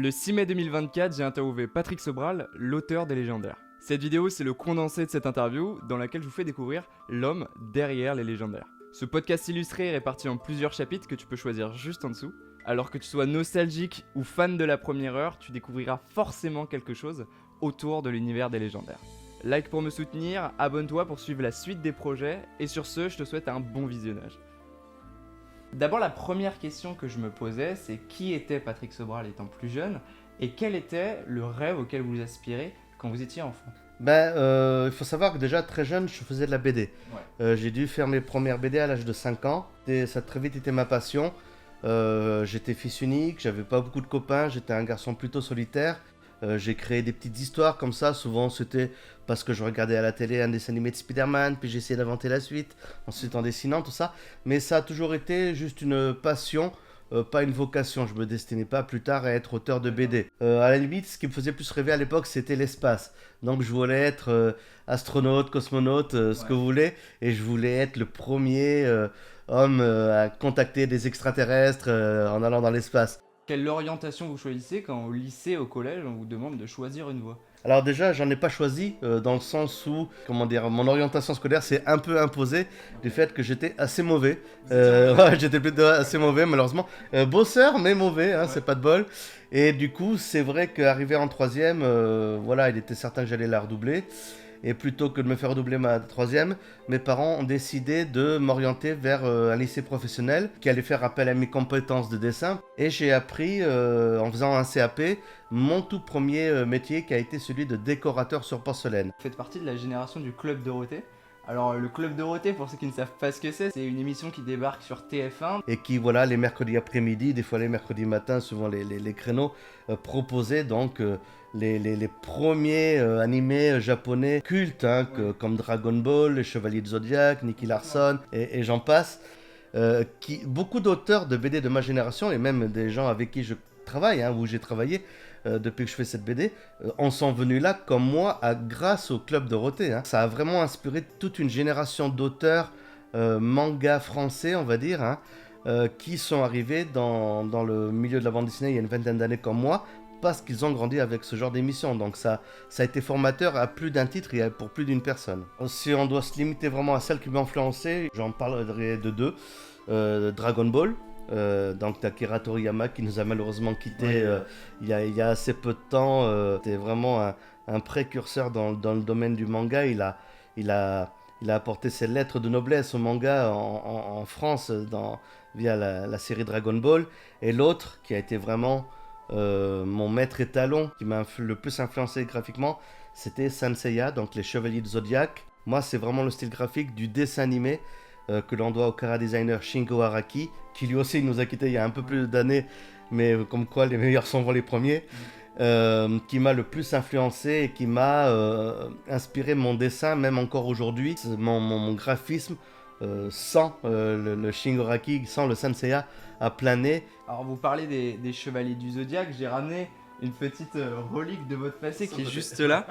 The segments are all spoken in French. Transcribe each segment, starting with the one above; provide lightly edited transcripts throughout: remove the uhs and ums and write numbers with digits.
Le 6 mai 2024, j'ai interviewé Patrick Sobral, l'auteur des Légendaires. Cette vidéo, c'est le condensé de cette interview dans laquelle je vous fais découvrir l'homme derrière les Légendaires. Ce podcast illustré est réparti en plusieurs chapitres que tu peux choisir juste en dessous. Alors que tu sois nostalgique ou fan de la première heure, tu découvriras forcément quelque chose autour de l'univers des Légendaires. Like pour me soutenir, abonne-toi pour suivre la suite des projets, et sur ce, je te souhaite un bon visionnage. D'abord, la première question que je me posais, c'est qui était Patrick Sobral étant plus jeune, et quel était le rêve auquel vous aspirez quand vous étiez enfant? Il faut savoir que déjà très jeune, je faisais de la BD. Ouais. J'ai dû faire mes premières BD à l'âge de 5 ans. Et ça a très vite été ma passion. J'étais fils unique, j'avais pas beaucoup de copains, j'étais un garçon plutôt solitaire. J'ai créé des petites histoires comme ça, souvent c'était parce que je regardais à la télé un dessin animé de Spider-Man, puis j'essayais d'inventer la suite, ensuite en dessinant tout ça. Mais ça a toujours été juste une passion, pas une vocation. Je me destinais pas plus tard à être auteur de BD. À la limite, ce qui me faisait plus rêver à l'époque, c'était l'espace. Donc je voulais être astronaute, cosmonaute, ce que vous voulez, et je voulais être le premier homme à contacter des extraterrestres en allant dans l'espace. Quelle orientation vous choisissez quand au lycée, au collège, on vous demande de choisir une voie? Alors déjà, j'en ai pas choisi dans le sens où, mon orientation scolaire s'est un peu imposée du fait que j'étais assez mauvais. Ouais, j'étais plutôt assez mauvais malheureusement. Bosseur mais mauvais, hein, c'est pas de bol. Et du coup, c'est vrai qu'arrivé en troisième, voilà, il était certain que j'allais la redoubler. Et plutôt que de me faire redoubler ma troisième, mes parents ont décidé de m'orienter vers un lycée professionnel qui allait faire appel à mes compétences de dessin. Et j'ai appris, en faisant un CAP, mon tout premier métier qui a été celui de décorateur sur porcelaine. Vous faites partie de la génération du Club Dorothée. Alors le Club Dorothée, pour ceux qui ne savent pas ce que c'est une émission qui débarque sur TF1. Et qui, voilà, les mercredis après-midi, des fois les mercredis matins, souvent les créneaux, proposaient donc les premiers animés japonais cultes, hein, comme Dragon Ball, les Chevaliers du Zodiac, Nicky Larson, et j'en passe. Beaucoup d'auteurs de BD de ma génération, et même des gens avec qui je travaille, hein, où j'ai travaillé depuis que je fais cette BD, en sont venus là comme moi grâce au Club Dorothée. Hein. Ça a vraiment inspiré toute une génération d'auteurs manga français, on va dire, hein, qui sont arrivés dans le milieu de la bande dessinée il y a une vingtaine d'années comme moi, parce qu'ils ont grandi avec ce genre d'émission. Donc ça a été formateur à plus d'un titre et pour plus d'une personne. Si on doit se limiter vraiment à celle qui m'a influencé, j'en parlerai de deux. Dragon Ball, donc d'Akira Toriyama, qui nous a malheureusement quittés il y a assez peu de temps. C'était vraiment un précurseur dans le domaine du manga. Il a apporté ses lettres de noblesse au manga en France via la série Dragon Ball. Et l'autre, qui a été vraiment mon maître étalon, qui m'a le plus influencé graphiquement, c'était Saint Seiya, donc les Chevaliers du Zodiac. Moi, c'est vraiment le style graphique du dessin animé que l'on doit au chara-designer Shingo Araki, qui lui aussi nous a quittés il y a un peu plus d'années, mais comme quoi les meilleurs sont les premiers, qui m'a le plus influencé et qui m'a inspiré mon dessin, même encore aujourd'hui. Mon graphisme, sans le Shingo Araki, sans le Saint Seiya, a plané. Alors vous parlez des Chevaliers du Zodiac, j'ai ramené une petite relique de votre passé qui est juste là.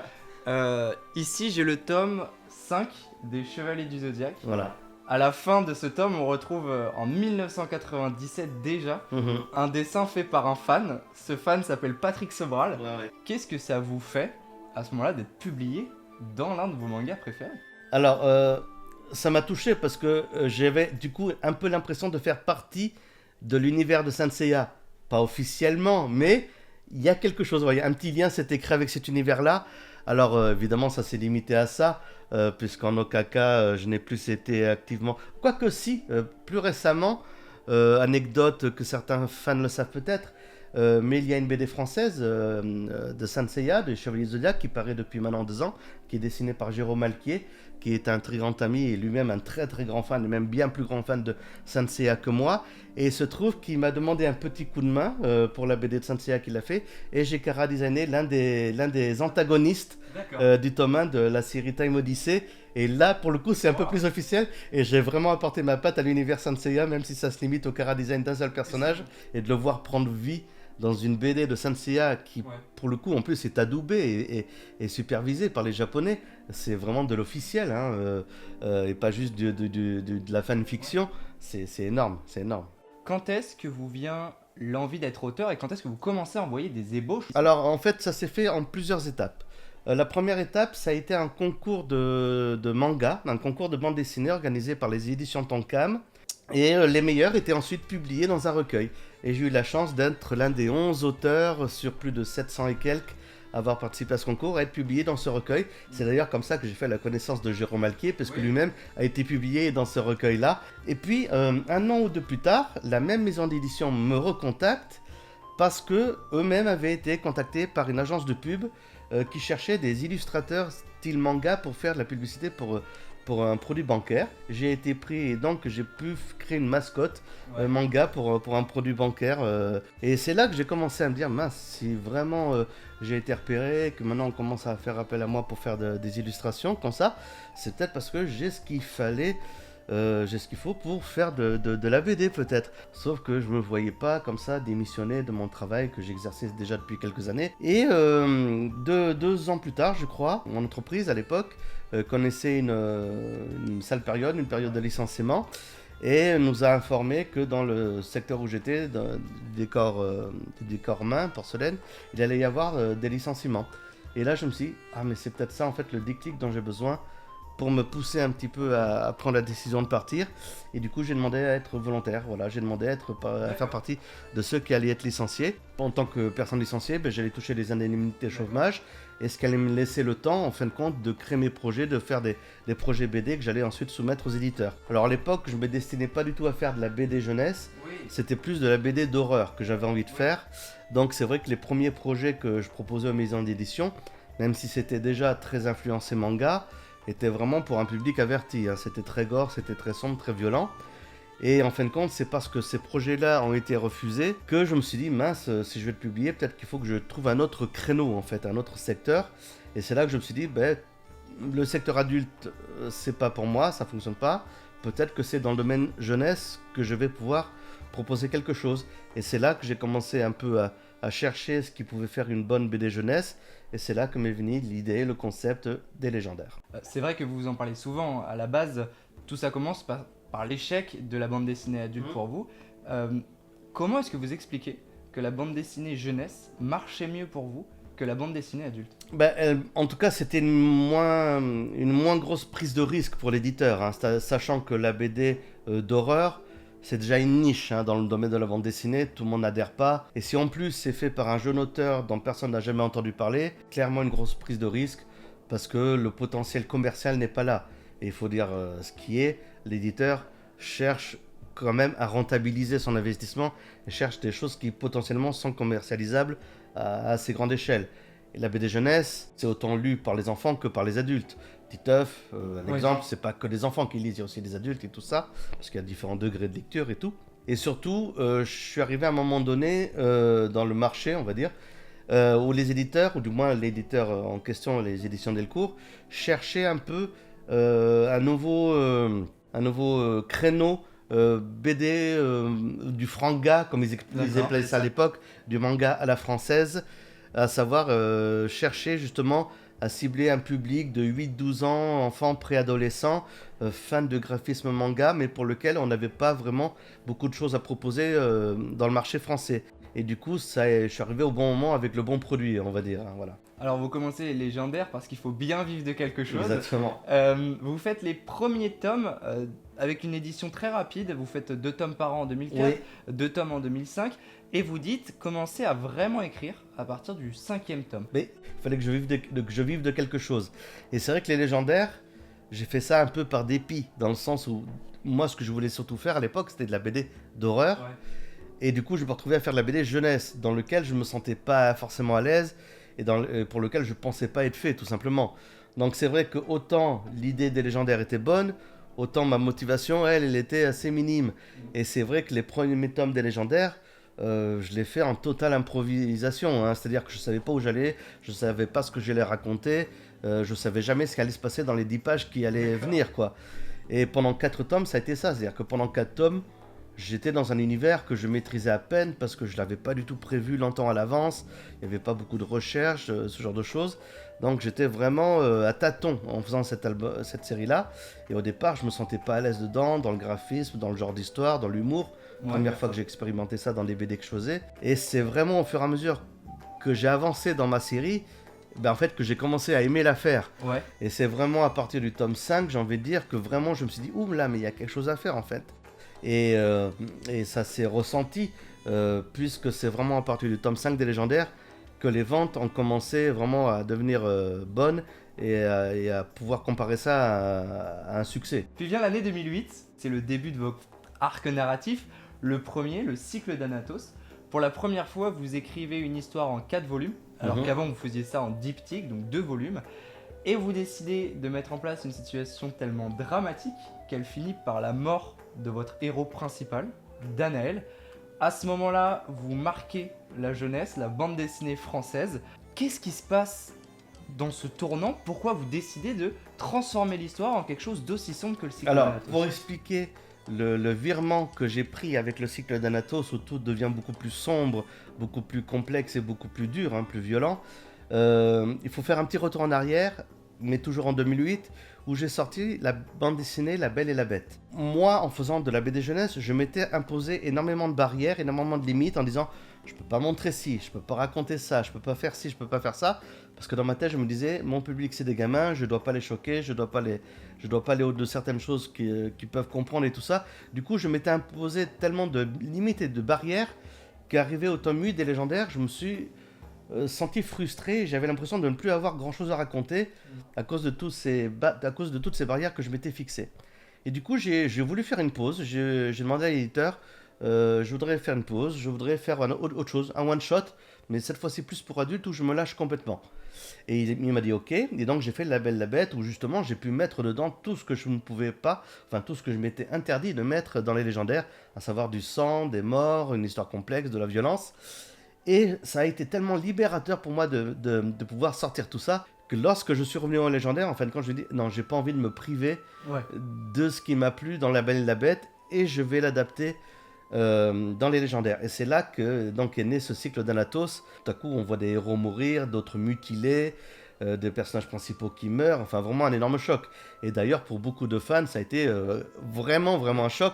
Ici j'ai le tome 5 des Chevaliers du Zodiac. Voilà. À la fin de ce tome, on retrouve en 1997 déjà un dessin fait par un fan. Ce fan s'appelle Patrick Sobral. Ouais. Qu'est-ce que ça vous fait à ce moment-là d'être publié dans l'un de vos mangas préférés? Alors, ça m'a touché parce que j'avais du coup un peu l'impression de faire partie de l'univers de Saint Seiya. Pas officiellement, mais il y a quelque chose. Il y a un petit lien s'est créé avec cet univers-là. Alors évidemment, ça s'est limité à ça, puisqu'en aucun cas, je n'ai plus été activement... Quoique si, plus récemment, anecdote que certains fans le savent peut-être, mais il y a une BD française de Saint Seiya, de Chevalier Zodiac, qui paraît depuis maintenant 2 ans, qui est dessinée par Jérôme Alquier, qui est un très grand ami et lui-même un très très grand fan, et même bien plus grand fan de Saint Seiya que moi. Et il se trouve qu'il m'a demandé un petit coup de main pour la BD de Saint Seiya qu'il a fait, et j'ai chara-designé l'un des antagonistes du tome 1 de la série Time Odyssey. Et là, pour le coup, c'est un peu plus officiel, et j'ai vraiment apporté ma patte à l'univers Saint Seiya, même si ça se limite au chara-design d'un seul personnage, et de le voir prendre vie dans une BD de Saint Seiya qui, pour le coup, en plus, est adoubée et supervisée par les Japonais. C'est vraiment de l'officiel, hein, et pas juste de la fanfiction. C'est énorme, c'est énorme. Quand est-ce que vous vient l'envie d'être auteur et quand est-ce que vous commencez à envoyer des ébauches? Alors en fait, ça s'est fait en plusieurs étapes. La première étape, ça a été un concours de manga, un concours de bande dessinée organisé par les éditions Tonkam. Et les meilleurs étaient ensuite publiés dans un recueil. Et j'ai eu la chance d'être l'un des 11 auteurs sur plus de 700 et quelques à avoir participé à ce concours, à être publié dans ce recueil. C'est d'ailleurs comme ça que j'ai fait la connaissance de Jérôme Alquier, parce que lui-même a été publié dans ce recueil-là. Et puis, un an ou deux plus tard, la même maison d'édition me recontacte, parce que eux-mêmes avaient été contactés par une agence de pub qui cherchait des illustrateurs style manga pour faire de la publicité pour un produit bancaire. J'ai été pris et donc j'ai pu créer une mascotte manga pour un produit bancaire. Et c'est là que j'ai commencé à me dire, mince, si vraiment j'ai été repéré, que maintenant on commence à faire appel à moi pour faire des illustrations comme ça, c'est peut-être parce que j'ai ce qu'il fallait. J'ai ce qu'il faut pour faire de la BD peut-être. Sauf que je me voyais pas comme ça démissionner de mon travail que j'exerçais déjà depuis quelques années. Et 2 ans plus tard, je crois, mon entreprise à l'époque connaissait une sale période, une période de licenciement. Et nous a informé que dans le secteur où j'étais, du décor main, porcelaine, il allait y avoir des licenciements. Et là je me suis dit, ah mais c'est peut-être ça en fait le déclic dont j'ai besoin pour me pousser un petit peu à prendre la décision de partir. Et du coup, j'ai demandé à être volontaire. Voilà, j'ai demandé à faire partie de ceux qui allaient être licenciés. En tant que personne licenciée, j'allais toucher les indemnités chômage. Et ce qui allait me laisser le temps, en fin de compte, de créer mes projets, de faire des projets BD que j'allais ensuite soumettre aux éditeurs. Alors à l'époque, je ne me destinais pas du tout à faire de la BD jeunesse. C'était plus de la BD d'horreur que j'avais envie de faire. Donc c'est vrai que les premiers projets que je proposais aux maisons d'édition, même si c'était déjà très influencé manga, était vraiment pour un public averti. C'était très gore, c'était très sombre, très violent. Et en fin de compte, c'est parce que ces projets-là ont été refusés que je me suis dit, mince, si je vais le publier, peut-être qu'il faut que je trouve un autre créneau, en fait, un autre secteur. Et c'est là que je me suis dit, le secteur adulte, c'est pas pour moi, ça fonctionne pas. Peut-être que c'est dans le domaine jeunesse que je vais pouvoir proposer quelque chose. Et c'est là que j'ai commencé un peu à chercher ce qui pouvait faire une bonne BD jeunesse. Et c'est là que m'est venue l'idée, le concept des légendaires. C'est vrai que vous en parlez souvent. À la base, tout ça commence par l'échec de la bande dessinée adulte pour vous. Comment est-ce que vous expliquez que la bande dessinée jeunesse marchait mieux pour vous que la bande dessinée adulte? En tout cas, c'était une moins grosse prise de risque pour l'éditeur, sachant que la BD d'horreur, c'est déjà une niche dans le domaine de la bande dessinée, tout le monde n'adhère pas. Et si en plus c'est fait par un jeune auteur dont personne n'a jamais entendu parler, clairement une grosse prise de risque, parce que le potentiel commercial n'est pas là. Et il faut dire ce qui est, l'éditeur cherche quand même à rentabiliser son investissement et cherche des choses qui potentiellement sont commercialisables à assez grande échelle. Et la BD jeunesse, c'est autant lu par les enfants que par les adultes. Titeuf, un exemple, c'est pas que des enfants qui lisent, il y a aussi des adultes et tout ça, parce qu'il y a différents degrés de lecture et tout. Et surtout, je suis arrivé à un moment donné dans le marché, on va dire, où les éditeurs, ou du moins l'éditeur en question, les éditions Delcourt, cherchaient un peu un nouveau créneau BD du franga, comme ils appelaient ça à l'époque, du manga à la française, à savoir chercher justement à cibler un public de 8-12 ans, enfants préadolescents, fans de graphisme manga, mais pour lequel on n'avait pas vraiment beaucoup de choses à proposer dans le marché français. Et du coup, je suis arrivé au bon moment avec le bon produit, on va dire. Voilà. Alors vous commencez les légendaires parce qu'il faut bien vivre de quelque chose. Exactement. Vous faites les premiers tomes avec une édition très rapide. Vous faites 2 tomes par an en 2004, 2 tomes en 2005. Et vous dites commencer à vraiment écrire à partir du 5e tome. Mais il fallait que je vive de quelque chose. Et c'est vrai que les légendaires, j'ai fait ça un peu par dépit, dans le sens où moi ce que je voulais surtout faire à l'époque, c'était de la BD d'horreur. Ouais. Et du coup, je me retrouvais à faire de la BD jeunesse, dans lequel je me sentais pas forcément à l'aise et pour lequel je pensais pas être fait, tout simplement. Donc c'est vrai que autant l'idée des légendaires était bonne, autant ma motivation, elle était assez minime. Et c'est vrai que les premiers tomes des légendaires, je l'ai fait en totale improvisation, c'est-à-dire que je savais pas où j'allais, je savais pas ce que j'allais raconter, je savais jamais ce qui allait se passer dans les 10 pages qui allaient venir, quoi. Et pendant 4 tomes, ça a été ça, c'est-à-dire que pendant 4 tomes, j'étais dans un univers que je maîtrisais à peine parce que je l'avais pas du tout prévu longtemps à l'avance, il n'y avait pas beaucoup de recherche, ce genre de choses. Donc j'étais vraiment à tâtons en faisant cette série-là. Et au départ, je me sentais pas à l'aise dedans, dans le graphisme, dans le genre d'histoire, dans l'humour. Première fois que j'ai expérimenté ça dans les BD que je faisais. Et c'est vraiment au fur et à mesure que j'ai avancé dans ma série, en fait, que j'ai commencé à aimer la faire. Ouais. Et c'est vraiment à partir du tome 5, j'ai envie de dire, que vraiment je me suis dit, ouh là, mais il y a quelque chose à faire en fait. Et ça s'est ressenti, puisque c'est vraiment à partir du tome 5 des Légendaires que les ventes ont commencé vraiment à devenir bonnes et à pouvoir comparer ça à un succès. Puis vient l'année 2008, c'est le début de votre arc narratif, le premier, le cycle d'Anatos. Pour la première fois, vous écrivez une histoire en 4 volumes, alors qu'avant vous faisiez ça en diptyque, donc 2 volumes, et vous décidez de mettre en place une situation tellement dramatique qu'elle finit par la mort de votre héros principal, Danaël. À ce moment-là, vous marquez la jeunesse, la bande dessinée française. Qu'est-ce qui se passe dans ce tournant? Pourquoi vous décidez de transformer l'histoire en quelque chose d'aussi sombre que le cycle Alors, d'Anatos? pour expliquer le virement que j'ai pris avec le cycle d'Anatos, où tout devient beaucoup plus sombre, beaucoup plus complexe et beaucoup plus dur, plus violent, il faut faire un petit retour en arrière, mais toujours en 2008, où j'ai sorti la bande dessinée La Belle et la Bête. Moi, en faisant de la BD jeunesse, je m'étais imposé énormément de barrières, énormément de limites, en disant je peux pas montrer ci, je peux pas raconter ça, je peux pas faire ci, je peux pas faire ça, parce que dans ma tête, je me disais mon public c'est des gamins, je dois pas les choquer, je dois pas aller au-delà de certaines choses qu'ils peuvent comprendre et tout ça. Du coup, je m'étais imposé tellement de limites et de barrières qu'arrivé au tome 8 des Légendaires, je me suis senti frustré, j'avais l'impression de ne plus avoir grand chose à raconter à cause de toutes ces barrières que je m'étais fixées. Et du coup, j'ai voulu faire une pause, j'ai demandé à l'éditeur, je voudrais faire une pause, je voudrais faire autre chose, un one-shot, mais cette fois-ci plus pour adultes où je me lâche complètement. Et il m'a dit ok, et donc j'ai fait La Belle la Bête où justement j'ai pu mettre dedans tout ce que je ne pouvais pas, enfin tout ce que je m'étais interdit de mettre dans les Légendaires, à savoir du sang, des morts, une histoire complexe, de la violence. Et ça a été tellement libérateur pour moi de pouvoir sortir tout ça, que lorsque je suis revenu en Légendaire, en fin de compte, je me dis non, j'ai pas envie de me priver de ce qui m'a plu dans La Belle et la Bête, et je vais l'adapter dans les Légendaires. Et c'est là que donc est né ce cycle d'Anatos. Tout à coup, on voit des héros mourir, d'autres mutilés, des personnages principaux qui meurent, enfin vraiment un énorme choc. Et d'ailleurs, pour beaucoup de fans, ça a été vraiment un choc,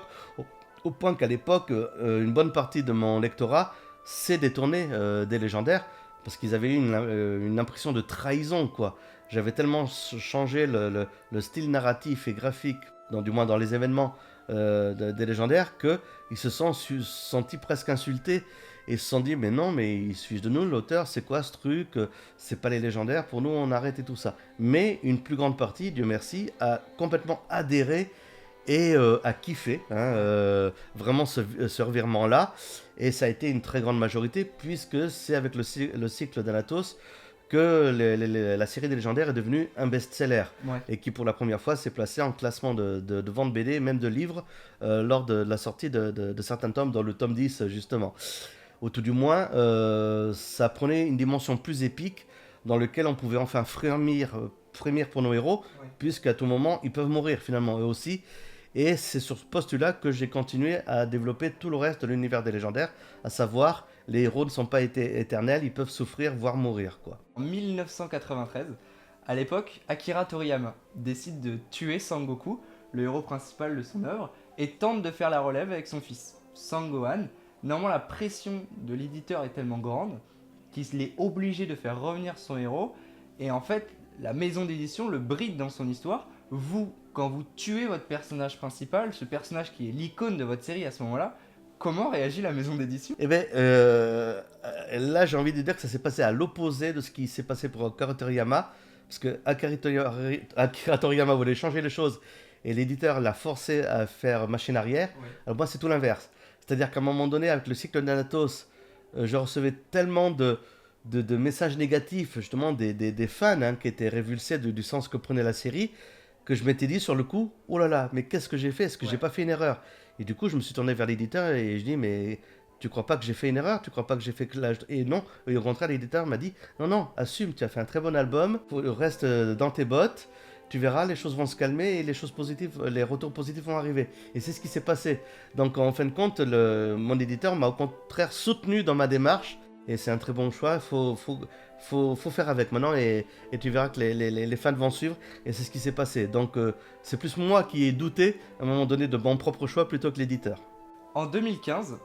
au point qu'à l'époque, une bonne partie de mon lectorat s'est détourné des Légendaires, parce qu'ils avaient eu une impression de trahison, quoi. J'avais tellement changé le style narratif et graphique, du moins dans les événements des Légendaires, qu'ils se sont sentis presque insultés et se sont dit mais non, mais il se fiche de nous, l'auteur, c'est quoi ce truc, c'est pas les Légendaires, pour nous on arrête et tout ça. Mais une plus grande partie, Dieu merci, a complètement adhéré et a kiffé vraiment ce revirement-là. Et ça a été une très grande majorité, puisque c'est avec le cycle d'Anatos que la série des Légendaires est devenue un best-seller, et qui pour la première fois s'est placé en classement de vente BD, même de livres, lors de la sortie de certains tomes, dans le tome 10 justement. Au tout du moins, ça prenait une dimension plus épique, dans lequel on pouvait enfin frémir pour nos héros, puisqu'à tout moment ils peuvent mourir finalement eux aussi. Et c'est sur ce postulat que j'ai continué à développer tout le reste de l'univers des Légendaires, à savoir, les héros ne sont pas éternels, ils peuvent souffrir, voire mourir, quoi. En 1993, à l'époque, Akira Toriyama décide de tuer Sangoku, le héros principal de son œuvre, et tente de faire la relève avec son fils, Sangohan. Néanmoins, la pression de l'éditeur est tellement grande qu'il est obligé de faire revenir son héros, et en fait, la maison d'édition le bride dans son histoire. Vous, quand vous tuez votre personnage principal, ce personnage qui est l'icône de votre série à ce moment-là, comment réagit la maison d'édition? Eh bien, là j'ai envie de dire que ça s'est passé à l'opposé de ce qui s'est passé pour Akira Toriyama, parce que Akira Toriyama voulait changer les choses, et l'éditeur l'a forcé à faire machine arrière. Alors moi c'est tout l'inverse. C'est-à-dire qu'à un moment donné, avec le cycle d'Anatos, je recevais tellement de messages négatifs, justement des fans qui étaient révulsés du sens que prenait la série, que je m'étais dit sur le coup, oh là là, mais qu'est-ce que j'ai fait? Est-ce que j'ai pas fait une erreur? Et du coup, je me suis tourné vers l'éditeur et je dis, mais tu crois pas que j'ai fait une erreur? Tu crois pas que j'ai fait que l'âge? Et non, et au contraire, l'éditeur m'a dit, non, assume, tu as fait un très bon album, reste dans tes bottes, tu verras, les choses vont se calmer et les retours positifs vont arriver. Et c'est ce qui s'est passé. Donc en fin de compte, mon éditeur m'a au contraire soutenu dans ma démarche, et c'est un très bon choix. Faut faire avec maintenant, et tu verras que les fans vont suivre, et c'est ce qui s'est passé. Donc c'est plus moi qui ai douté à un moment donné de mon propre choix plutôt que l'éditeur. En 2015,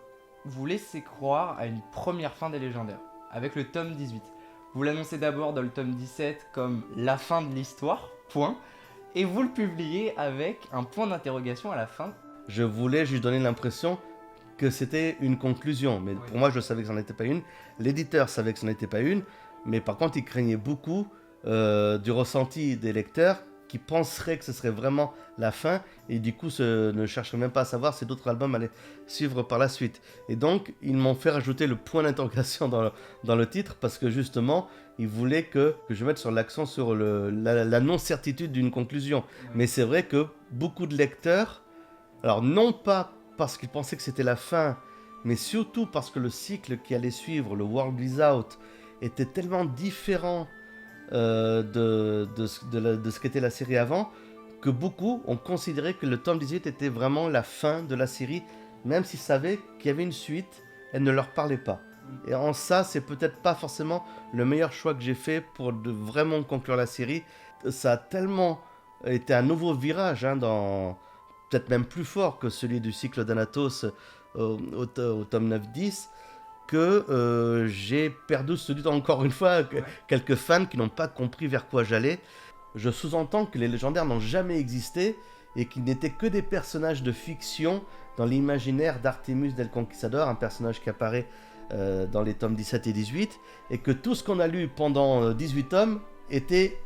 vous laissez croire à une première fin des légendaires, avec le tome 18. Vous l'annoncez d'abord dans le tome 17 comme la fin de l'histoire, point, et vous le publiez avec un point d'interrogation à la fin. Je voulais juste donner l'impression que c'était une conclusion, mais pour moi je savais que c'en était pas une. L'éditeur savait que c'en était pas une, mais par contre il craignait beaucoup du ressenti des lecteurs qui penseraient que ce serait vraiment la fin et du coup ne chercheraient même pas à savoir si d'autres albums allaient suivre par la suite. Et donc ils m'ont fait rajouter le point d'interrogation dans le titre parce que justement ils voulaient que je mette sur l'accent sur la non-certitude d'une conclusion. Mais c'est vrai que beaucoup de lecteurs, alors non pas parce qu'ils pensaient que c'était la fin, mais surtout parce que le cycle qui allait suivre, le World Without, était tellement différent de ce qu'était la série avant, que beaucoup ont considéré que le tome 18 était vraiment la fin de la série, même s'ils savaient qu'il y avait une suite, elle ne leur parlait pas. Et en ça, c'est peut-être pas forcément le meilleur choix que j'ai fait pour vraiment conclure la série. Ça a tellement été un nouveau virage, peut-être même plus fort que celui du cycle d'Anatos au tome 9-10, que j'ai perdu encore une fois quelques fans qui n'ont pas compris vers quoi j'allais. Je sous-entends que les légendaires n'ont jamais existé et qu'ils n'étaient que des personnages de fiction dans l'imaginaire d'Artemus del Conquistador, un personnage qui apparaît dans les tomes 17 et 18, et que tout ce qu'on a lu pendant 18 tomes était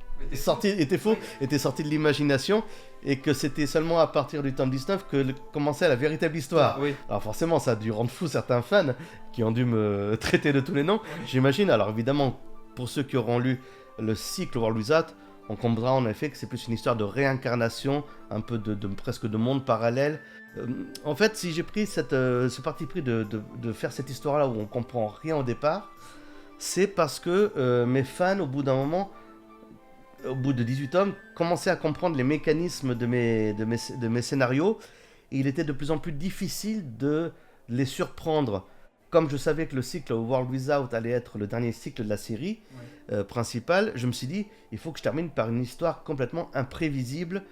faux, était sorti de l'imagination, et que c'était seulement à partir du tome 19 que commençait la véritable histoire. Oui. Alors forcément, ça a dû rendre fou certains fans qui ont dû me traiter de tous les noms, j'imagine. Alors évidemment, pour ceux qui auront lu le cycle World Without, on comprendra en effet que c'est plus une histoire de réincarnation, un peu presque de monde parallèle. En fait, si j'ai pris ce parti pris de faire cette histoire-là où on comprend rien au départ, c'est parce que mes fans, au bout d'un moment, au bout de 18 tomes, commençaient à comprendre les mécanismes de mes scénarios, et il était de plus en plus difficile de les surprendre. Comme je savais que le cycle World Without allait être le dernier cycle de la série principale, je me suis dit, il faut que je termine par une histoire complètement imprévisible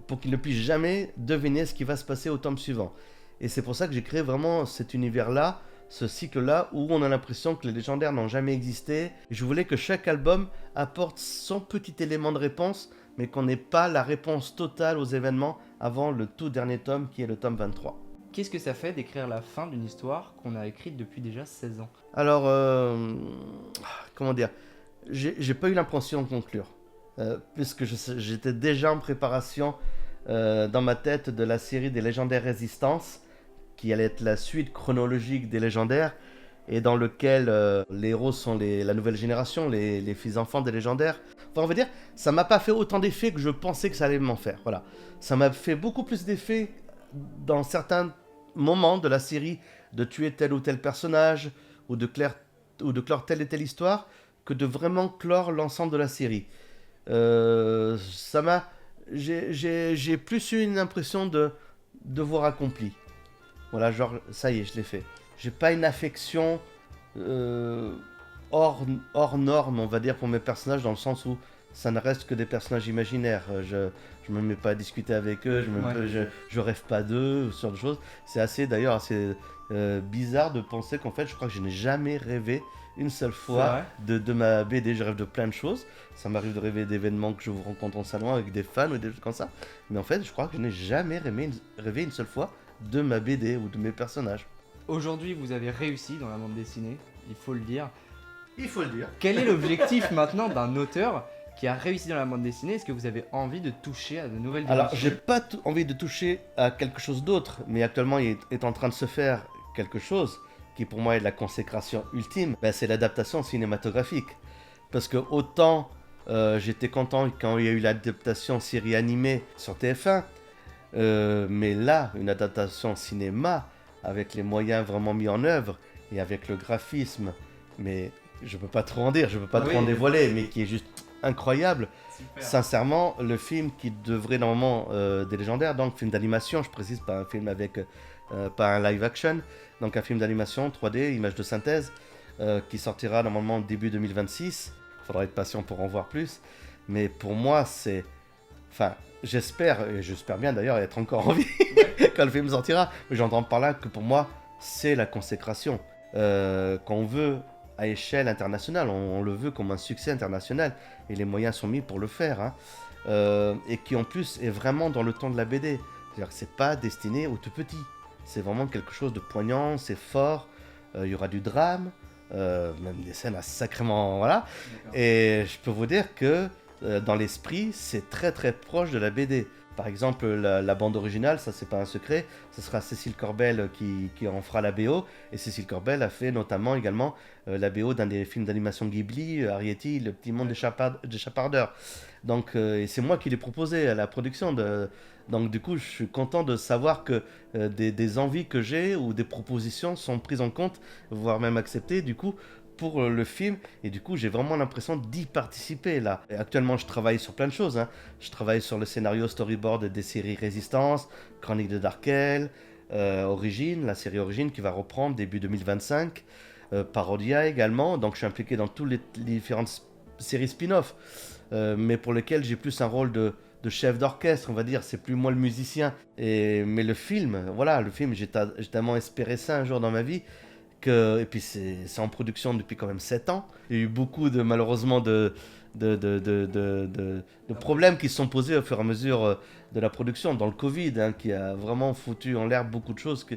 pour qu'ils ne puissent jamais deviner ce qui va se passer au tome suivant. Et c'est pour ça que j'ai créé vraiment cet univers-là, ce cycle-là, où on a l'impression que les légendaires n'ont jamais existé. Je voulais que chaque album apporte son petit élément de réponse, mais qu'on n'ait pas la réponse totale aux événements avant le tout dernier tome, qui est le tome 23. Qu'est-ce que ça fait d'écrire la fin d'une histoire qu'on a écrite depuis déjà 16 ans ? Alors, comment dire, j'ai pas eu l'impression de conclure, puisque j'étais déjà en préparation dans ma tête de la série des légendaires Résistance, qui allait être la suite chronologique des légendaires, et dans lequel les héros sont la nouvelle génération, les fils-enfants des légendaires. Enfin, on va dire, ça m'a pas fait autant d'effets que je pensais que ça allait m'en faire. Voilà. Ça m'a fait beaucoup plus d'effets dans certains moments de la série de tuer tel ou tel personnage, ou de clore telle et telle histoire, que de vraiment clore l'ensemble de la série. J'ai plus eu une impression de devoir accompli. Voilà, genre, ça y est, je l'ai fait. J'ai pas une affection hors norme, on va dire, pour mes personnages, dans le sens où ça ne reste que des personnages imaginaires. Je me mets pas à discuter avec eux, je rêve pas d'eux, ce genre de choses. C'est assez bizarre de penser qu'en fait, je crois que je n'ai jamais rêvé une seule fois de ma BD. Je rêve de plein de choses. Ça m'arrive de rêver d'événements que je vous rencontre en salon avec des fans ou des choses comme ça. Mais en fait, je crois que je n'ai jamais rêvé une seule fois de ma BD ou de mes personnages. Aujourd'hui, vous avez réussi dans la bande dessinée, il faut le dire. Il faut le dire. Quel est l'objectif maintenant d'un auteur qui a réussi dans la bande dessinée? Est-ce que vous avez envie de toucher à de nouvelles dimensions? Alors, j'ai pas envie de toucher à quelque chose d'autre, mais actuellement, il est en train de se faire quelque chose qui, pour moi, est la consécration ultime. C'est l'adaptation cinématographique. Parce que autant j'étais content quand il y a eu l'adaptation série animée sur TF1, mais là, une adaptation cinéma, avec les moyens vraiment mis en œuvre, et avec le graphisme, mais je peux pas trop en dire, je peux pas trop en dévoiler, mais qui est juste incroyable. Super. Sincèrement, le film qui devrait normalement des légendaires, donc film d'animation, je précise, pas un film avec, pas un live action, donc un film d'animation 3D, image de synthèse, qui sortira normalement début 2026. Faudra être patient pour en voir plus, mais pour moi c'est, enfin, j'espère, et j'espère bien d'ailleurs être encore en vie. quand le film sortira. Mais j'entends par là que pour moi, c'est la consécration. Quand on veut à échelle internationale, on le veut comme un succès international, et les moyens sont mis pour le faire, hein. Et qui en plus est vraiment dans le ton de la BD. C'est-à-dire que c'est pas destiné aux tout petits. C'est vraiment quelque chose de poignant, c'est fort. Il y aura du drame, même des scènes sacrément, voilà. D'accord. Et je peux vous dire que dans l'esprit, c'est très très proche de la BD. Par exemple, la bande originale, ça c'est pas un secret, ce sera Cécile Corbel qui en fera la BO. Et Cécile Corbel a fait notamment également la BO d'un des films d'animation Ghibli, Arrietty, Le Petit Monde des Chapardeurs. Donc, et c'est moi qui l'ai proposé à la production. Donc du coup, je suis content de savoir que des envies que j'ai ou des propositions sont prises en compte, voire même acceptées. Du coup, pour le film, et du coup j'ai vraiment l'impression d'y participer là. Et actuellement je travaille sur plein de choses, hein. Je travaille sur le scénario storyboard des séries Résistance, Chronique de Darkel, Origine, la série Origine qui va reprendre début 2025, Parodia également, donc je suis impliqué dans toutes les différentes séries spin-off, mais pour lesquelles j'ai plus un rôle de chef d'orchestre, on va dire, c'est plus moi le musicien. Mais le film, voilà, le film, j'ai tellement espéré ça un jour dans ma vie. Et puis c'est en production depuis quand même 7 ans. Il y a eu beaucoup malheureusement de problèmes qui se sont posés au fur et à mesure de la production, dans le Covid, hein, qui a vraiment foutu en l'air beaucoup de choses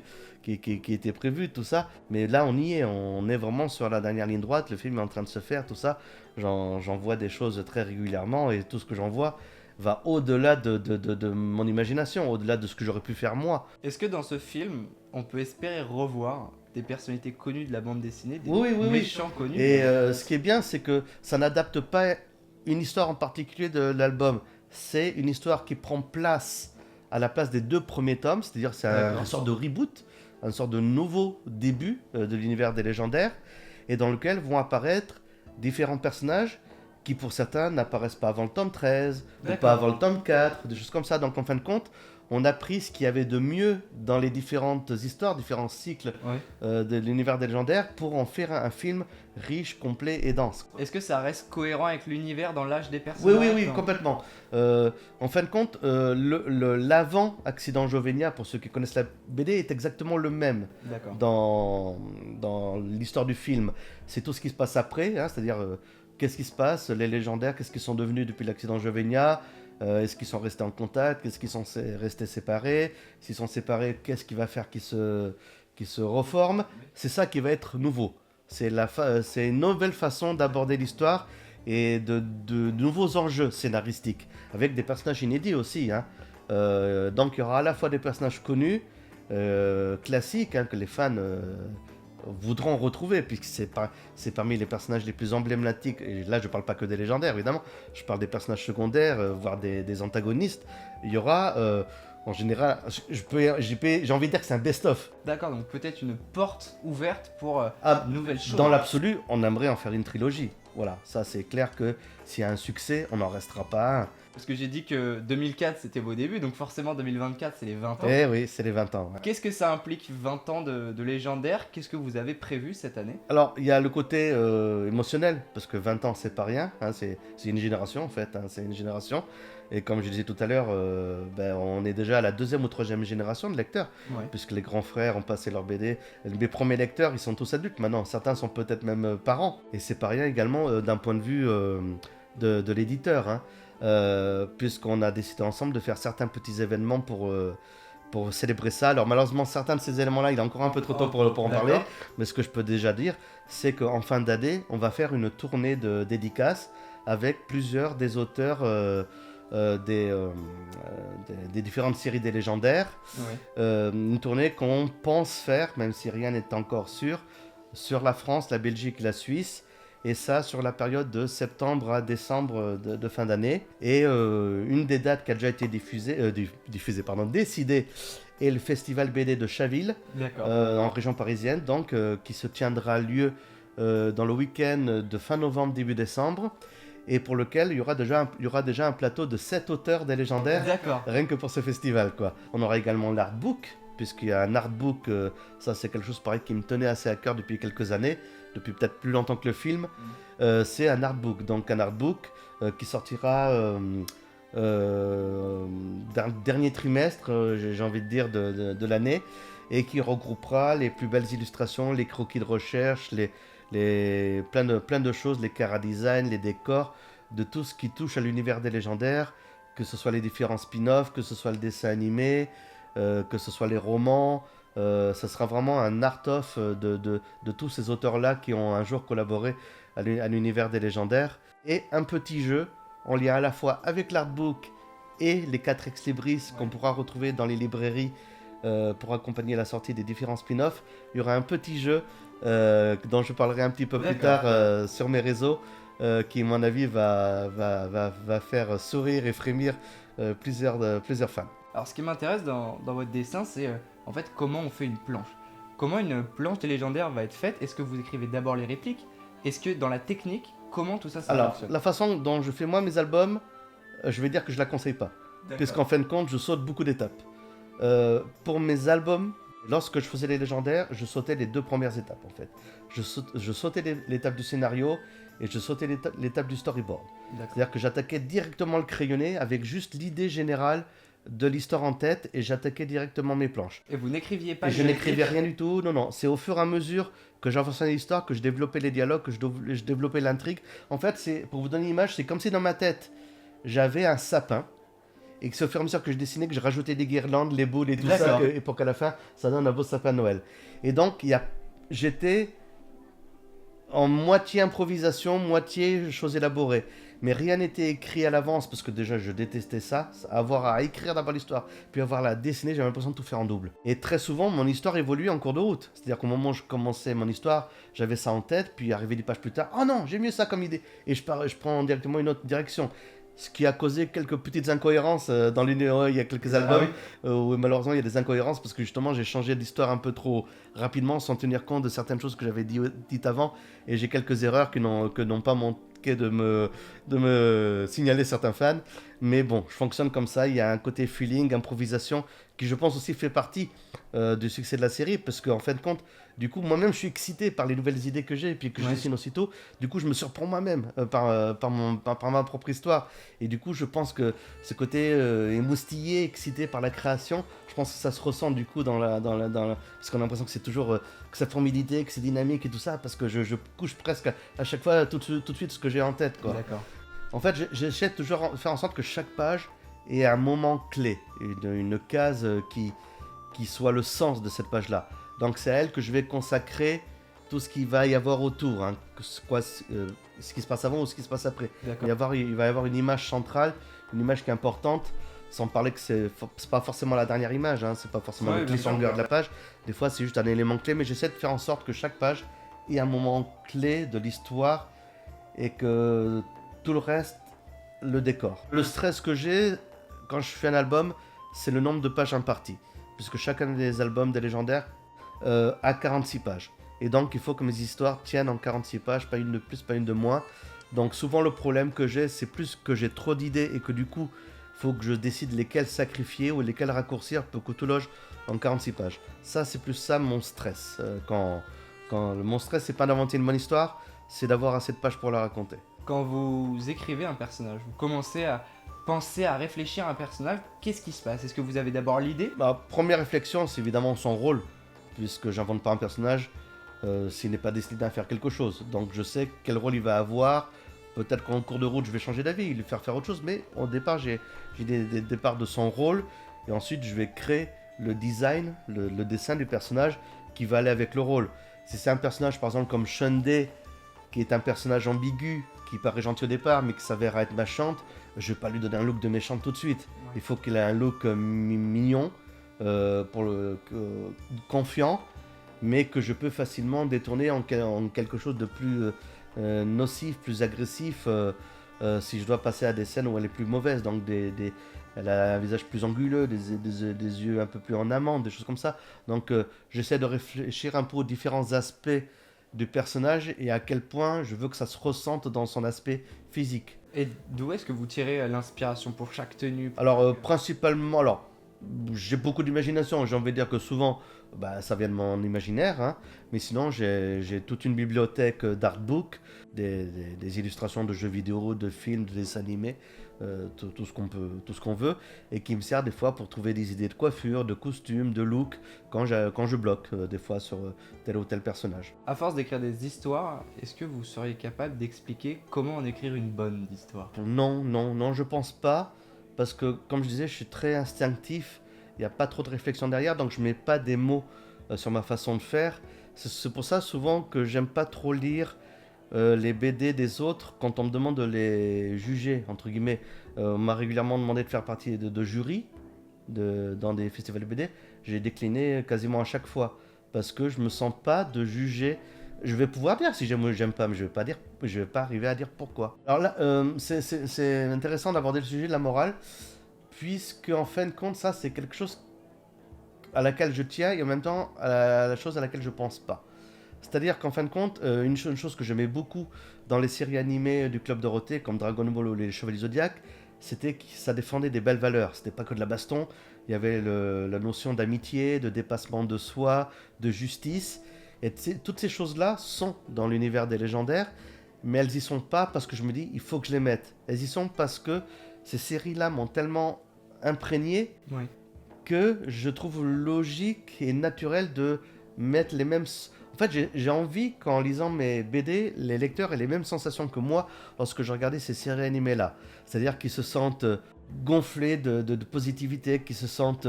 qui étaient prévues, tout ça. Mais là, on y est, on est vraiment sur la dernière ligne droite, le film est en train de se faire, tout ça. J'en vois des choses très régulièrement, et tout ce que j'en vois va au-delà de mon imagination, au-delà de ce que j'aurais pu faire moi. Est-ce que dans ce film, on peut espérer revoir des personnalités connues de la bande dessinée, des Oui, oui, oui. méchants connus? Et ce qui est bien, c'est que ça n'adapte pas une histoire en particulier de l'album. C'est une histoire qui prend place à la place des 2 premiers tomes, c'est-à-dire c'est une sorte de reboot, une sorte de nouveau début de l'univers des légendaires, et dans lequel vont apparaître différents personnages qui pour certains n'apparaissent pas avant le tome 13, ou pas avant le tome 4, des choses comme ça. Donc en fin de compte, on a pris ce qu'il y avait de mieux dans les différentes histoires, différents cycles de l'univers des légendaires pour en faire un film riche, complet et dense. Est-ce que ça reste cohérent avec l'univers dans l'âge des personnages? Oui, complètement. En fin de compte, l'avant-accident Jovenia, pour ceux qui connaissent la BD, est exactement le même dans l'histoire du film. C'est tout ce qui se passe après, hein, c'est-à-dire qu'est-ce qui se passe, les légendaires, qu'est-ce qu'ils sont devenus depuis l'accident Jovenia, est-ce qu'ils sont restés en contact, est-ce qu'ils sont restés séparés, s'ils sont séparés, qu'est-ce qui va faire qu'ils se reforment. C'est ça qui va être nouveau. C'est une nouvelle façon d'aborder l'histoire et de nouveaux enjeux scénaristiques, avec des personnages inédits aussi, hein. Donc il y aura à la fois des personnages connus, classiques, hein, que les fans voudront retrouver, puisque c'est parmi les personnages les plus emblématiques. Et là je parle pas que des légendaires évidemment, je parle des personnages secondaires, voire des antagonistes. Il y aura en général, j'ai envie de dire que c'est un best-of. D'accord, donc peut-être une porte ouverte pour de nouvelles choses. Dans l'absolu, on aimerait en faire une trilogie. Voilà, ça c'est clair que s'il y a un succès, on n'en restera pas un. Parce que j'ai dit que 2004 c'était vos débuts, donc forcément 2024 c'est les 20 ans. Eh oui, c'est les 20 ans. Ouais. Qu'est-ce que ça implique 20 ans de légendaire? Qu'est-ce que vous avez prévu cette année? Alors, il y a le côté émotionnel, parce que 20 ans c'est pas rien, hein, c'est une génération en fait, hein, c'est une génération. Et comme je disais tout à l'heure, on est déjà à la 2e ou 3e génération de lecteurs, puisque les grands frères ont passé leur BD. Mes premiers lecteurs, ils sont tous adultes maintenant, certains sont peut-être même parents. Et c'est pas rien également d'un point de vue de l'éditeur, hein, puisqu'on a décidé ensemble de faire certains petits événements pour célébrer ça. Alors malheureusement, certains de ces éléments-là, il est encore un peu trop tôt pour en parler, mais ce que je peux déjà dire, c'est qu'en fin d'année, on va faire une tournée de dédicaces avec plusieurs des auteurs des différentes séries des légendaires. Une tournée qu'on pense faire, même si rien n'est encore sûr, sur la France, la Belgique, la Suisse, et ça sur la période de septembre à décembre de fin d'année. Et une des dates qui a déjà été décidée est le festival BD de Chaville, en région parisienne, donc qui se tiendra lieu dans le week-end de fin novembre, début décembre, et pour lequel il y aura déjà un plateau de 7 auteurs des légendaires, rien que pour ce festival, quoi. On aura également l'artbook, puisqu'il y a un artbook, ça c'est quelque chose pareil qui me tenait assez à cœur depuis quelques années, depuis peut-être plus longtemps que le film. C'est un artbook, donc un artbook qui sortira dernier trimestre, j'ai envie de dire, de l'année, et qui regroupera les plus belles illustrations, les croquis de recherche, plein de choses, les chara-design, les décors, de tout ce qui touche à l'univers des légendaires, que ce soit les différents spin-offs, que ce soit le dessin animé, que ce soit les romans. Ça sera vraiment un art-of de tous ces auteurs-là qui ont un jour collaboré à l'univers des légendaires. Et un petit jeu en lien à la fois avec l'artbook et les 4 ex-libris qu'on pourra retrouver dans les librairies pour accompagner la sortie des différents spin-offs. Il y aura un petit jeu dont je parlerai un petit peu plus tard sur mes réseaux qui, à mon avis, va faire sourire et frémir plusieurs fans. Alors, ce qui m'intéresse dans votre dessin, c'est en fait comment on fait une planche. Comment une planche des légendaires va être faite? Est-ce que vous écrivez d'abord les répliques? Est-ce que dans la technique, comment tout ça Alors, fonctionne? la façon dont je fais moi mes albums, je vais dire que je la conseille pas. Puisqu'en fin de compte, je saute beaucoup d'étapes. Pour mes albums, lorsque je faisais les légendaires, je sautais les 2 premières étapes en fait. Je sautais l'étape du scénario et je sautais l'étape du storyboard. C'est-à-dire que j'attaquais directement le crayonné avec juste l'idée générale de l'histoire en tête et j'attaquais directement mes planches. Et vous n'écriviez pas? Et je n'écrivais rien du tout, non. C'est au fur et à mesure que j'avançais l'histoire, que je développais les dialogues, que je développais l'intrigue. En fait, pour vous donner une image, c'est comme si dans ma tête, j'avais un sapin et que c'est au fur et à mesure que je dessinais que je rajoutais des guirlandes, les boules et tout ça, et pour qu'à la fin, ça donne un beau sapin de Noël. Et donc, j'étais en moitié improvisation, moitié chose élaborée. Mais rien n'était écrit à l'avance, parce que déjà je détestais ça, avoir à écrire d'abord l'histoire, puis avoir à la dessiner, j'avais l'impression de tout faire en double. Et très souvent, mon histoire évoluait en cours de route. C'est-à-dire qu'au moment où je commençais mon histoire, j'avais ça en tête, puis arrivé des pages plus tard, oh non, j'ai mieux ça comme idée. Et je prends directement une autre direction. Ce qui a causé quelques petites incohérences dans l'univers. Il y a quelques albums où malheureusement il y a des incohérences parce que justement j'ai changé l'histoire un peu trop rapidement sans tenir compte de certaines choses que j'avais dites avant, et j'ai quelques erreurs que n'ont pas manqué de me signaler certains fans. Mais bon, je fonctionne comme ça, il y a un côté feeling, improvisation qui je pense aussi fait partie du succès de la série, parce qu'en fin de compte, du coup, moi-même, je suis excité par les nouvelles idées que j'ai et puis que je dessine aussitôt. Du coup, je me surprends moi-même par ma propre histoire. Et du coup, je pense que ce côté émoustillé, excité par la création, je pense que ça se ressent du coup parce qu'on a l'impression que c'est toujours que ça forme l'idée, que c'est dynamique et tout ça, parce que je couche presque à chaque fois tout de suite ce que j'ai en tête, quoi. D'accord. En fait, j'essaie toujours de faire en sorte que chaque page ait un moment clé, une case qui soit le sens de cette page-là. Donc c'est à elle que je vais consacrer tout ce qu'il va y avoir autour, hein, ce qui se passe avant ou ce qui se passe après. Il va y avoir une image centrale, une image qui est importante, sans parler que c'est pas forcément la dernière image, hein, c'est pas forcément le cliffhanger de la page. Des fois c'est juste un élément clé, mais j'essaie de faire en sorte que chaque page ait un moment clé de l'histoire et que tout le reste le décore. Le stress que j'ai quand je fais un album, c'est le nombre de pages imparties, puisque chacun des albums des légendaires a 46 pages. Et donc il faut que mes histoires tiennent en 46 pages, pas une de plus, pas une de moins. Donc souvent le problème que j'ai, c'est plus que j'ai trop d'idées et que du coup, il faut que je décide lesquelles sacrifier ou lesquelles raccourcir pour que tout loge en 46 pages. Ça, c'est plus ça mon stress. Mon stress, c'est pas d'inventer une bonne histoire, c'est d'avoir assez de pages pour la raconter. Quand vous écrivez un personnage, vous commencez à penser, à réfléchir à un personnage, qu'est-ce qui se passe? Est-ce que vous avez d'abord l'idée? Ma première réflexion, c'est évidemment son rôle, puisque j'invente pas un personnage s'il n'est pas destiné à faire quelque chose. Donc je sais quel rôle il va avoir. Peut-être qu'en cours de route, je vais changer d'avis, il va faire autre chose, mais au départ, j'ai des départs de son rôle, et ensuite, je vais créer le design, le dessin du personnage qui va aller avec le rôle. Si c'est un personnage, par exemple, comme Shunde, qui est un personnage ambigu, qui paraît gentil au départ, mais qui s'avère être méchante, je vais pas lui donner un look de méchante tout de suite. Ouais. Il faut qu'il ait un look mignon, confiant, mais que je peux facilement détourner en quelque chose de plus nocif, plus agressif, si je dois passer à des scènes où elle est plus mauvaise. Donc elle a un visage plus anguleux, des yeux un peu plus en amande, des choses comme ça. Donc j'essaie de réfléchir un peu aux différents aspects du personnage et à quel point je veux que ça se ressente dans son aspect physique. Et d'où est-ce que vous tirez l'inspiration pour chaque tenue? Alors principalement, j'ai beaucoup d'imagination. J'ai envie de dire que souvent, ça vient de mon imaginaire, hein. Mais sinon, j'ai toute une bibliothèque d'artbooks, des illustrations de jeux vidéo, de films, de dessins animés, tout ce qu'on peut, tout ce qu'on veut, et qui me sert des fois pour trouver des idées de coiffure, de costumes, de look, quand je bloque des fois sur tel ou tel personnage. À force d'écrire des histoires, est-ce que vous seriez capable d'expliquer comment en écrire une bonne histoire? Non, non, non, je pense pas, parce que comme je disais, je suis très instinctif, il n'y a pas trop de réflexion derrière, donc je mets pas des mots sur ma façon de faire. C'est pour ça souvent que j'aime pas trop lire les BD des autres quand on me demande de les juger, entre guillemets. On m'a régulièrement demandé de faire partie de jury dans des festivals de BD. J'ai décliné quasiment à chaque fois parce que je me sens pas de juger. Je vais pouvoir dire si j'aime ou j'aime pas, mais je vais pas arriver à dire pourquoi. Alors là, c'est intéressant d'aborder le sujet de la morale, puisque en fin de compte, ça c'est quelque chose à laquelle je tiens et en même temps à la chose à laquelle je pense pas. C'est-à-dire qu'en fin de compte, une chose que j'aimais beaucoup dans les séries animées du Club Dorothée, comme Dragon Ball ou les Chevaliers Zodiac, c'était que ça défendait des belles valeurs. C'était pas que de la baston, il y avait la notion d'amitié, de dépassement de soi, de justice. Et toutes ces choses-là sont dans l'univers des légendaires, mais elles y sont pas parce que je me dis, il faut que je les mette. Elles y sont parce que ces séries-là m'ont tellement imprégné Oui. que je trouve logique et naturel de mettre les mêmes... En fait, j'ai envie qu'en lisant mes BD, les lecteurs aient les mêmes sensations que moi lorsque je regardais ces séries animées-là. C'est-à-dire qu'ils se sentent gonflés de positivité, qu'ils se sentent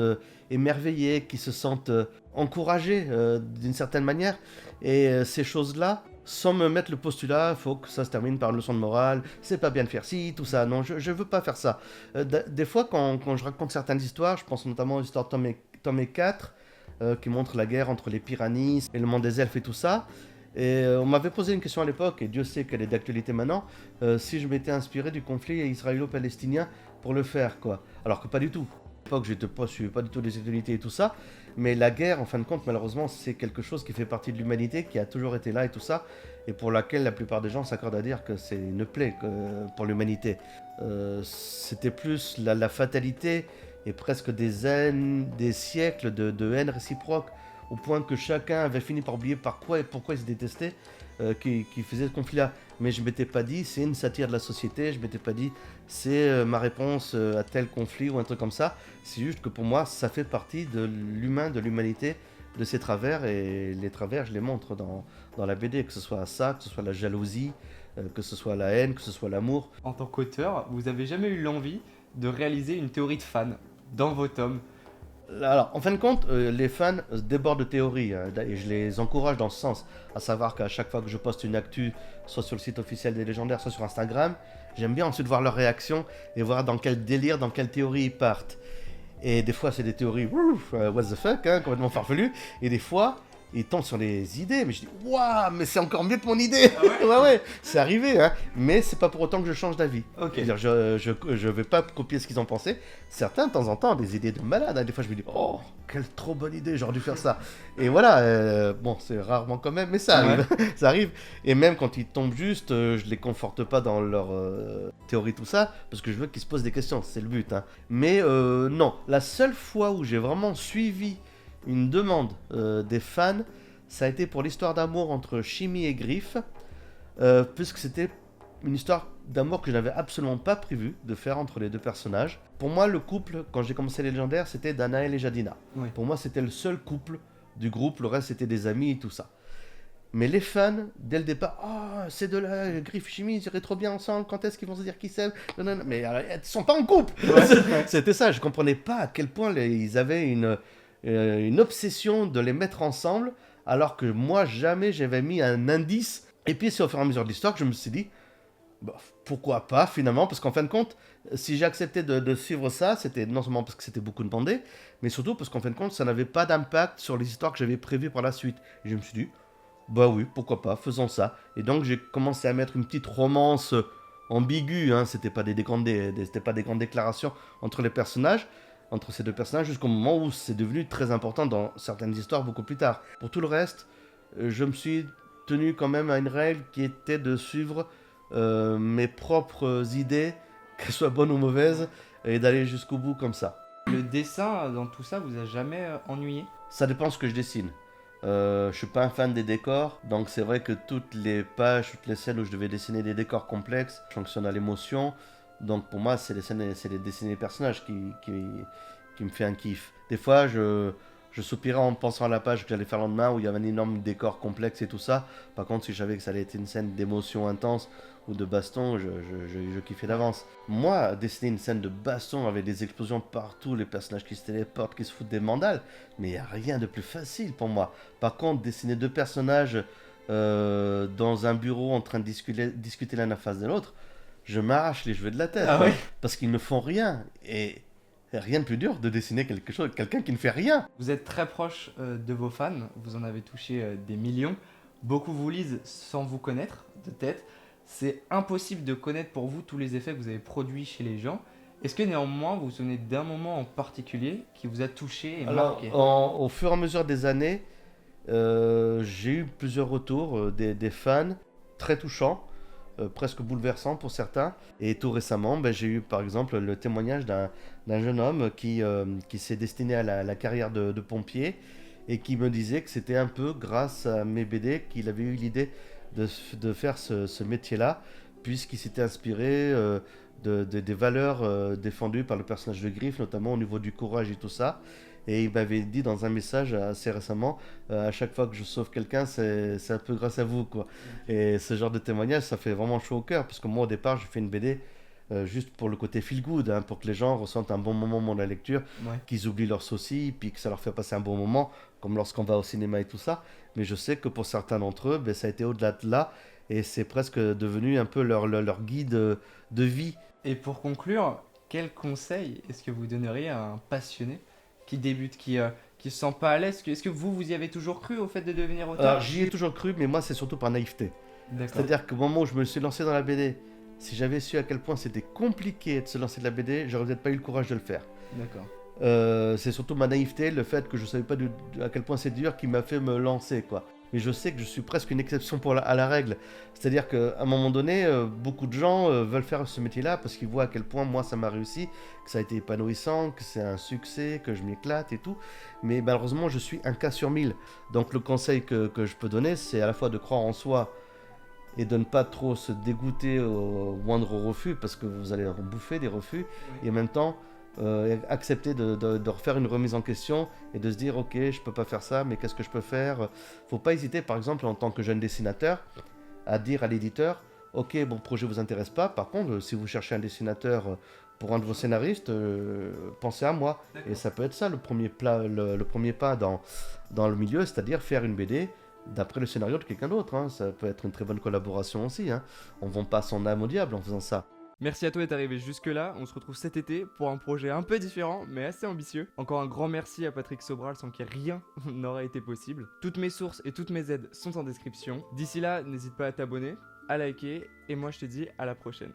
émerveillés, qu'ils se sentent encouragés d'une certaine manière. Et ces choses-là, sans me mettre le postulat, il faut que ça se termine par une leçon de morale, c'est pas bien de faire ci, tout ça. Non, je veux pas faire ça. Des fois, quand je raconte certaines histoires, je pense notamment à l'histoire de Tom et 4, qui montre la guerre entre les Pyrannées et le monde des elfes et tout ça. Et on m'avait posé une question à l'époque, et Dieu sait qu'elle est d'actualité maintenant, si je m'étais inspiré du conflit israélo-palestinien pour le faire, quoi. Alors que pas du tout. À l'époque, je ne suivais pas du tout les actualités et tout ça, mais la guerre, en fin de compte, malheureusement, c'est quelque chose qui fait partie de l'humanité, qui a toujours été là et tout ça, et pour laquelle la plupart des gens s'accordent à dire que c'est une plaie pour l'humanité. C'était plus la fatalité et presque des siècles de haine réciproque, au point que chacun avait fini par oublier par quoi et pourquoi ils se détestaient, qui faisait ce conflit-là. Mais je m'étais pas dit, c'est une satire de la société, je m'étais pas dit, c'est ma réponse à tel conflit ou un truc comme ça. C'est juste que pour moi, ça fait partie de l'humain, de l'humanité, de ses travers, et les travers, je les montre dans la BD, que ce soit ça, que ce soit la jalousie, que ce soit la haine, que ce soit l'amour. En tant qu'auteur, vous avez jamais eu l'envie de réaliser une théorie de fan dans vos tomes? Alors, en fin de compte, les fans débordent de théories, hein, et je les encourage dans ce sens. À savoir qu'à chaque fois que je poste une actu, soit sur le site officiel des Légendaires, soit sur Instagram, j'aime bien ensuite voir leur réaction et voir dans quel délire, dans quelle théorie ils partent. Et des fois, c'est des théories, what the fuck, hein, complètement farfelues. Et des fois, ils tombent sur des idées, mais je dis, waouh, mais c'est encore mieux que mon idée. Ah ouais, ouais, c'est arrivé, hein. Mais c'est pas pour autant que je change d'avis. Ok. C'est-à-dire, je vais pas copier ce qu'ils ont pensé. Certains, de temps en temps, ont des idées de malade, hein. Des fois, je me dis, oh, quelle trop bonne idée, j'aurais dû faire ça. Et voilà, bon, c'est rarement quand même, mais ça arrive. Ça arrive. Et même quand ils tombent juste, je les conforte pas dans leur théorie, tout ça, parce que je veux qu'ils se posent des questions, c'est le but, hein. Mais non, la seule fois où j'ai vraiment suivi une demande des fans, ça a été pour l'histoire d'amour entre Shimi et Griff, puisque c'était une histoire d'amour que je n'avais absolument pas prévu de faire entre les deux personnages. Pour moi, le couple, quand j'ai commencé les Légendaires, c'était Danaël et Jadina. Oui. Pour moi, c'était le seul couple du groupe, le reste c'était des amis et tout ça. Mais les fans, dès le départ, oh, ces deux-là, Griff et Shimi, ils iraient trop bien ensemble, quand est-ce qu'ils vont se dire qu'ils s'aiment? Mais ils sont pas en couple. C'était ça, je comprenais pas à quel point ils avaient une obsession de les mettre ensemble, alors que moi, jamais j'avais mis un indice. Et puis, c'est au fur et à mesure de l'histoire que je me suis dit, bah, pourquoi pas finalement, parce qu'en fin de compte, si j'ai accepté de suivre ça, c'était non seulement parce que c'était beaucoup demandé, mais surtout parce qu'en fin de compte, ça n'avait pas d'impact sur les histoires que j'avais prévues par la suite. Et je me suis dit, bah oui, pourquoi pas, faisons ça. Et donc, j'ai commencé à mettre une petite romance ambiguë, hein, c'était pas des grandes déclarations entre les personnages, entre ces deux personnages, jusqu'au moment où c'est devenu très important dans certaines histoires beaucoup plus tard. Pour tout le reste, je me suis tenu quand même à une règle qui était de suivre mes propres idées, qu'elles soient bonnes ou mauvaises, et d'aller jusqu'au bout comme ça. Le dessin, dans tout ça, vous a jamais ennuyé? Ça dépend ce que je dessine. Je suis pas un fan des décors, donc c'est vrai que toutes les pages, toutes les scènes où je devais dessiner des décors complexes, je fonctionne à l'émotion. Donc pour moi, c'est les dessiner les personnages qui me fait un kiff. Des fois, je soupirais en pensant à la page que j'allais faire le lendemain où il y avait un énorme décor complexe et tout ça. Par contre, si je savais que ça allait être une scène d'émotion intense ou de baston, je kiffais d'avance. Moi, dessiner une scène de baston avec des explosions partout, les personnages qui se téléportent, qui se foutent des mandales, mais il n'y a rien de plus facile pour moi. Par contre, dessiner deux personnages dans un bureau en train de discuter l'un en face de l'autre, je m'arrache les cheveux de la tête. Ah ouais? Parce qu'ils ne font rien. Et rien de plus dur de dessiner quelqu'un qui ne fait rien. Vous êtes très proche de vos fans, vous en avez touché des millions. Beaucoup vous lisent sans vous connaître de tête. C'est impossible de connaître pour vous tous les effets que vous avez produits chez les gens. Est-ce que néanmoins vous vous souvenez d'un moment en particulier qui vous a touché et Alors, marqué? au fur et à mesure des années, j'ai eu plusieurs retours des fans très touchants, presque bouleversants pour certains. Et tout récemment, j'ai eu par exemple le témoignage d'un jeune homme qui s'est destiné à la carrière de pompier et qui me disait que c'était un peu grâce à mes BD qu'il avait eu l'idée de faire ce métier-là, puisqu'il s'était inspiré des valeurs défendues par le personnage de Griffe, notamment au niveau du courage et tout ça. Et il m'avait dit dans un message assez récemment, à chaque fois que je sauve quelqu'un, c'est un peu grâce à vous, quoi. Et ce genre de témoignage, ça fait vraiment chaud au cœur, parce que moi, au départ, j'ai fait une BD juste pour le côté feel good, hein, pour que les gens ressentent un bon moment au moment de la lecture, Ouais. qu'ils oublient leurs soucis, puis que ça leur fait passer un bon moment, comme lorsqu'on va au cinéma et tout ça. Mais je sais que pour certains d'entre eux, ça a été au-delà de là, et c'est presque devenu un peu leur guide de vie. Et pour conclure, quel conseil est-ce que vous donneriez à un passionné qui débute, qui se sent pas à l'aise? Est-ce que vous y avez toujours cru au fait de devenir auteur? Alors j'y ai toujours cru, mais moi c'est surtout par naïveté. D'accord. C'est-à-dire qu'au moment où je me suis lancé dans la BD, si j'avais su à quel point c'était compliqué de se lancer de la BD, j'aurais peut-être pas eu le courage de le faire. D'accord. C'est surtout ma naïveté, le fait que je savais pas à quel point c'est dur qui m'a fait me lancer, quoi. Mais je sais que je suis presque une exception à la règle. C'est-à-dire qu'à un moment donné, beaucoup de gens veulent faire ce métier-là parce qu'ils voient à quel point moi ça m'a réussi, que ça a été épanouissant, que c'est un succès, que je m'éclate et tout. Mais malheureusement, je suis un cas sur 1000. Donc le conseil que je peux donner, c'est à la fois de croire en soi et de ne pas trop se dégoûter au moindre refus, parce que vous allez en bouffer des refus, et en même temps accepter de refaire une remise en question et de se dire ok, je peux pas faire ça, mais qu'est-ce que je peux faire. Faut pas hésiter, par exemple, en tant que jeune dessinateur, à dire à l'éditeur ok, mon projet vous intéresse pas, par contre si vous cherchez un dessinateur pour un de vos scénaristes, pensez à moi. Et ça peut être ça le premier pas dans le milieu, c'est-à-dire faire une BD d'après le scénario de quelqu'un d'autre, hein. Ça peut être une très bonne collaboration aussi, hein. On vend pas son âme au diable en faisant ça. Merci à toi d'être arrivé jusque-là. On se retrouve cet été pour un projet un peu différent, mais assez ambitieux. Encore un grand merci à Patrick Sobral, sans qui rien n'aurait été possible. Toutes mes sources et toutes mes aides sont en description. D'ici là, n'hésite pas à t'abonner, à liker, et moi je te dis à la prochaine.